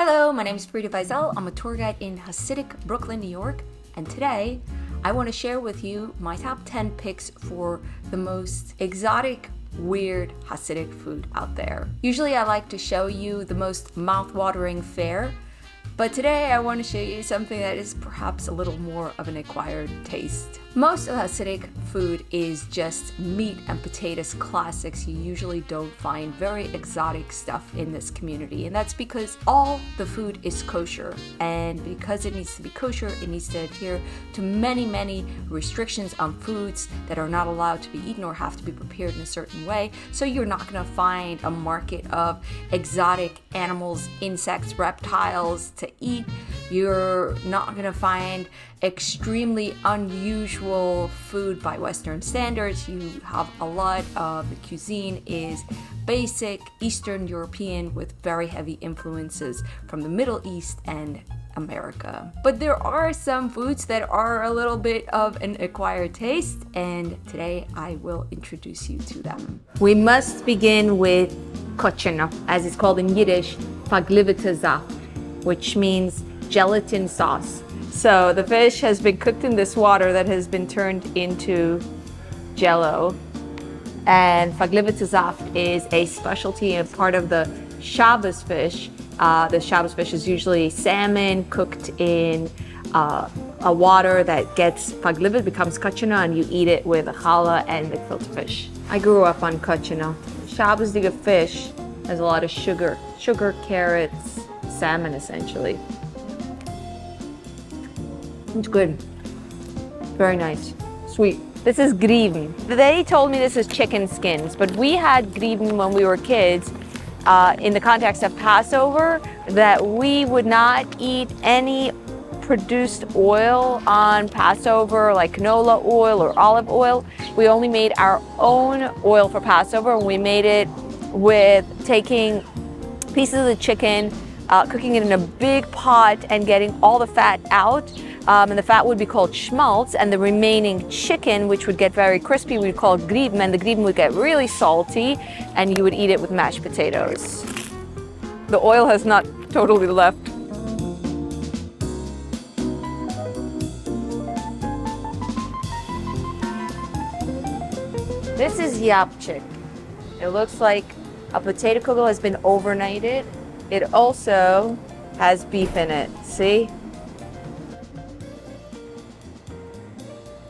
Hello, my name is Frida Weisel. I'm a tour guide in Hasidic Brooklyn, New York, and today I want to share with you my top 10 picks for the most exotic, weird Hasidic food out there. Usually I like to show you the most mouth-watering fare, but today I want to show you something that is perhaps a little more of an acquired taste. Most of Hasidic food is just meat and potatoes classics. You usually don't find very exotic stuff in this community, and that's because all the food is kosher, and because it needs to be kosher, it needs to adhere to many restrictions on foods that are not allowed to be eaten or have to be prepared in a certain way. So you're not going to find a market of exotic animals, insects, reptiles to eat. You're not going to find extremely unusual food by Western standards. You have a lot of the cuisine is basic Eastern European with very heavy influences from the Middle East and America. But there are some foods that are a little bit of an acquired taste, and today I will introduce you to them. We must begin with kochena, as it's called in Yiddish, faglivite zaft, which means gelatin sauce. So the fish has been cooked in this water that has been turned into jello, and faglivite zaft is a specialty and part of the Shabbos fish. The Shabbos fish is usually salmon cooked in a water that gets faglivit, becomes kochena, and you eat it with a challah and gefilte fish. I grew up on kochena. Shabbos diga fish has a lot of sugar, carrots, salmon essentially. It's good. Very nice. Sweet. This is grieben. They told me this is chicken skins, but we had grieben when we were kids in the context of Passover, that we would not eat any produced oil on Passover, like canola oil or olive oil. We only made our own oil for Passover, and we made it with taking pieces of the chicken, cooking it in a big pot and getting all the fat out. And the fat would be called schmaltz, and the remaining chicken, which would get very crispy, we'd call grieben, and the grieben would get really salty, and you would eat it with mashed potatoes. The oil has not totally left. This is yapchik. It looks like a potato kugel has been overnighted. It also has beef in it, see?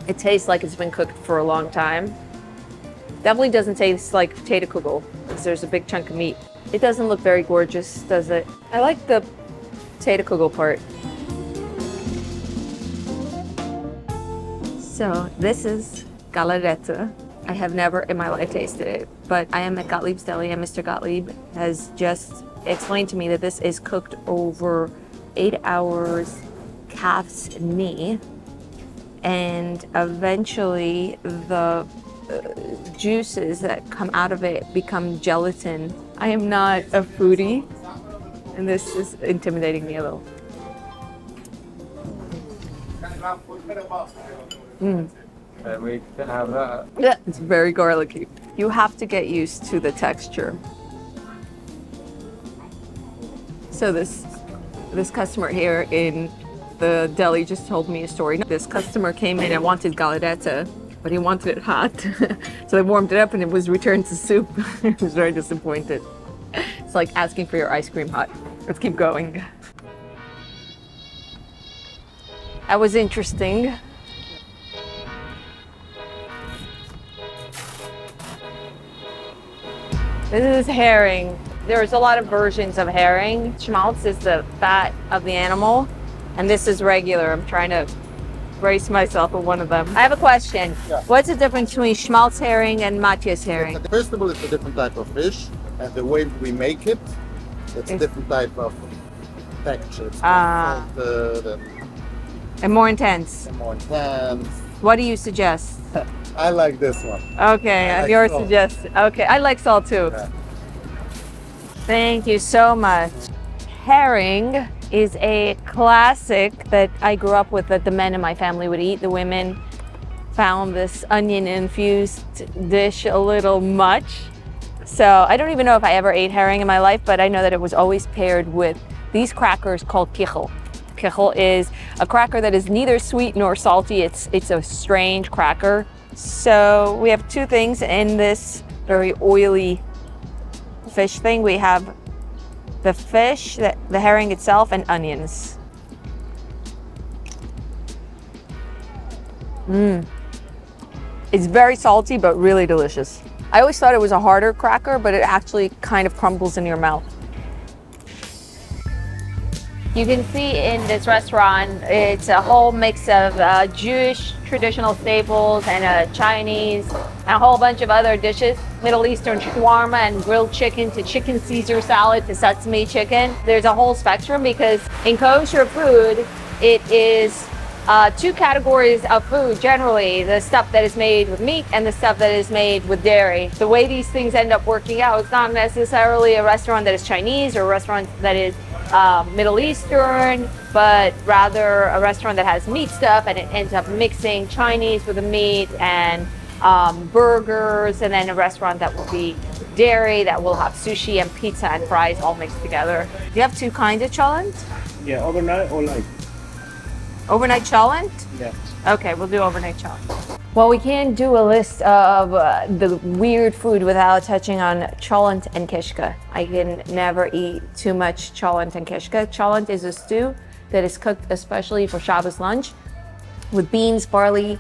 It tastes like it's been cooked for a long time. Definitely doesn't taste like potato kugel because there's a big chunk of meat. It doesn't look very gorgeous, does it? I like the potato kugel part. So this is galareta. I have never in my life tasted it, but I am at Gottlieb's Deli, and Mr. Gottlieb has just explained to me that this is cooked over 8 hours calf's knee, and eventually the juices that come out of it become gelatin. I am not a foodie, and this is intimidating me a little. We can have that. Yeah, it's very garlicky. You have to get used to the texture. So this customer here in the deli just told me a story. This customer came in and wanted galareta, but he wanted it hot. So they warmed it up and it was returned to soup. He was very disappointed. It's like asking for your ice cream hot. Let's keep going. That was interesting. This is herring. There's a lot of versions of herring. Schmaltz is the fat of the animal, and this is regular. I'm trying to brace myself with one of them. I have a question. Yeah. What's the difference between schmaltz herring and Matthias herring? First of all, it's a different type of fish, and the way we make it, it's a different type of texture. It's more salted And more intense. and more intense. What do you suggest? I like this one. Okay, I like your salt. suggestion. Okay, I like salt too. Yeah. Thank you so much. Herring is a classic that I grew up with, that the men in my family would eat. The women found this onion-infused dish a little much. So I don't even know if I ever ate herring in my life, but I know that it was always paired with these crackers called kichel. Kichel is a cracker that is neither sweet nor salty. It's a strange cracker. So we have two things in this very oily fish thing. We have the fish, the herring itself, and onions. It's very salty, but really delicious. I always thought it was a harder cracker, but it actually kind of crumbles in your mouth. You can see in this restaurant, it's a whole mix of Jewish traditional staples and Chinese, and a whole bunch of other dishes. Middle Eastern shawarma and grilled chicken to chicken Caesar salad to sesame chicken. There's a whole spectrum because in kosher food, it is two categories of food generally, the stuff that is made with meat and the stuff that is made with dairy. The way these things end up working out, it's not necessarily a restaurant that is Chinese or a restaurant that is Middle Eastern, but rather a restaurant that has meat stuff and it ends up mixing Chinese with the meat and burgers, and then a restaurant that will be dairy that will have sushi and pizza and fries all mixed together. Do you have two kinds of cholent? Yeah, overnight or light? Overnight cholent? Yeah. Okay, we'll do overnight cholent. Well, we can't do a list of the weird food without touching on cholent and kishka. I can never eat too much cholent and kishka. Cholent is a stew that is cooked especially for Shabbos lunch with beans, barley,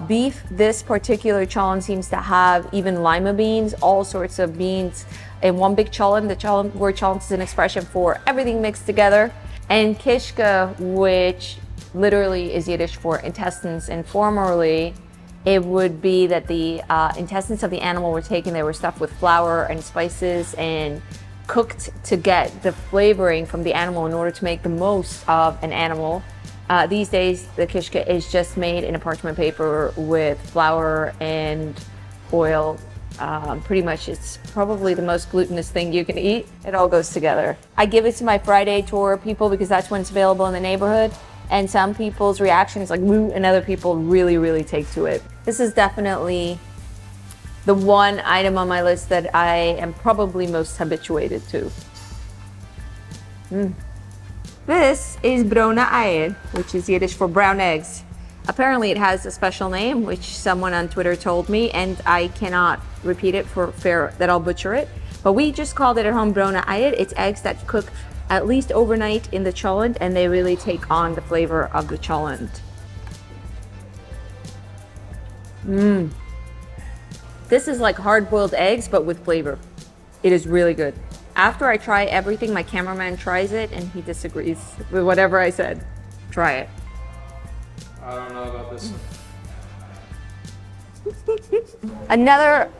beef. This particular cholent seems to have even lima beans, all sorts of beans in one big cholent. The word cholent is an expression for everything mixed together. And kishka, which literally is Yiddish for intestines, and formerly it would be that the intestines of the animal were taken, they were stuffed with flour and spices and cooked to get the flavoring from the animal in order to make the most of an animal. These days, the kishka is just made in a parchment paper with flour and oil. Pretty much, it's probably the most glutinous thing you can eat. It all goes together. I give it to my Friday tour people because that's when it's available in the neighborhood. And some people's reaction is like, woo, and other people really, really take to it. This is definitely the one item on my list that I am probably most habituated to. This is brona eier, which is Yiddish for brown eggs. Apparently it has a special name, which someone on Twitter told me, and I cannot repeat it for fear that I'll butcher it. But we just called it at home brona eier. It's eggs that cook at least overnight in the cholent, and they really take on the flavor of the cholent. This is like hard-boiled eggs, but with flavor. It is really good. After I try everything, my cameraman tries it, and he disagrees with whatever I said. Try it. I don't know about this. Another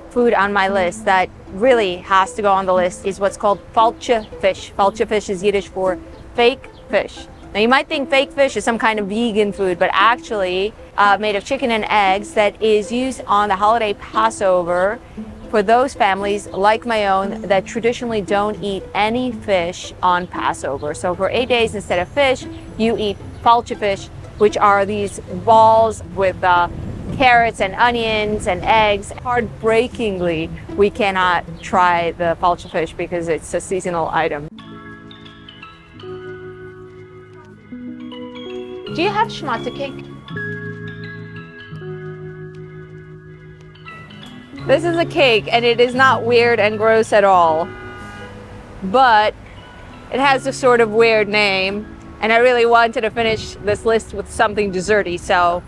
food on my list that really has to go on the list is what's called falche fish. Falche fish is Yiddish for fake fish. Now you might think fake fish is some kind of vegan food, but actually made of chicken and eggs that is used on the holiday Passover for those families like my own that traditionally don't eat any fish on Passover. So for 8 days instead of fish, you eat falche fish, which are these balls with carrots and onions and eggs. Heartbreakingly, we cannot try the falche fish because it's a seasonal item. Do you have schmatte cake? This is a cake, and it is not weird and gross at all, but it has a sort of weird name, and I really wanted to finish this list with something desserty, so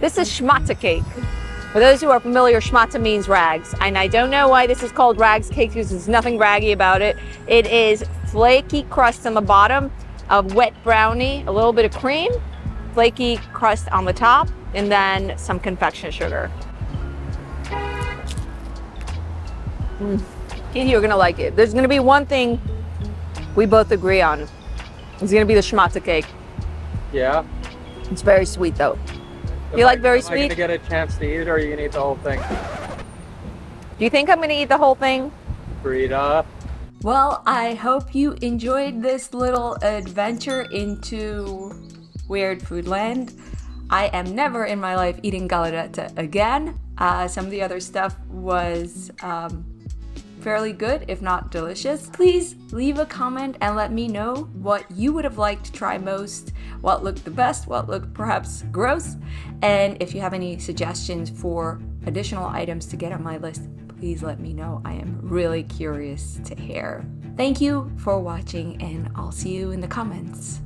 this is schmatte cake. For those who are familiar, schmatte means rags, and I don't know why this is called rags cake because there's nothing raggy about it. It is flaky crust on the bottom, a wet brownie, a little bit of cream, flaky crust on the top, and then some confection sugar. You're gonna like it. There's gonna be one thing we both agree on. It's gonna be the schmatte cake. Yeah? It's very sweet though. You like very sweet? Am I gonna get a chance to eat it, or are you gonna eat the whole thing? Do you think I'm gonna eat the whole thing? Frida. Well, I hope you enjoyed this little adventure into weird food land. I am never in my life eating galareta again. Some of the other stuff was fairly good, if not delicious. Please leave a comment and let me know what you would have liked to try most, what looked the best, what looked perhaps gross, and if you have any suggestions for additional items to get on my list, please let me know. I am really curious to hear. Thank you for watching, and I'll see you in the comments.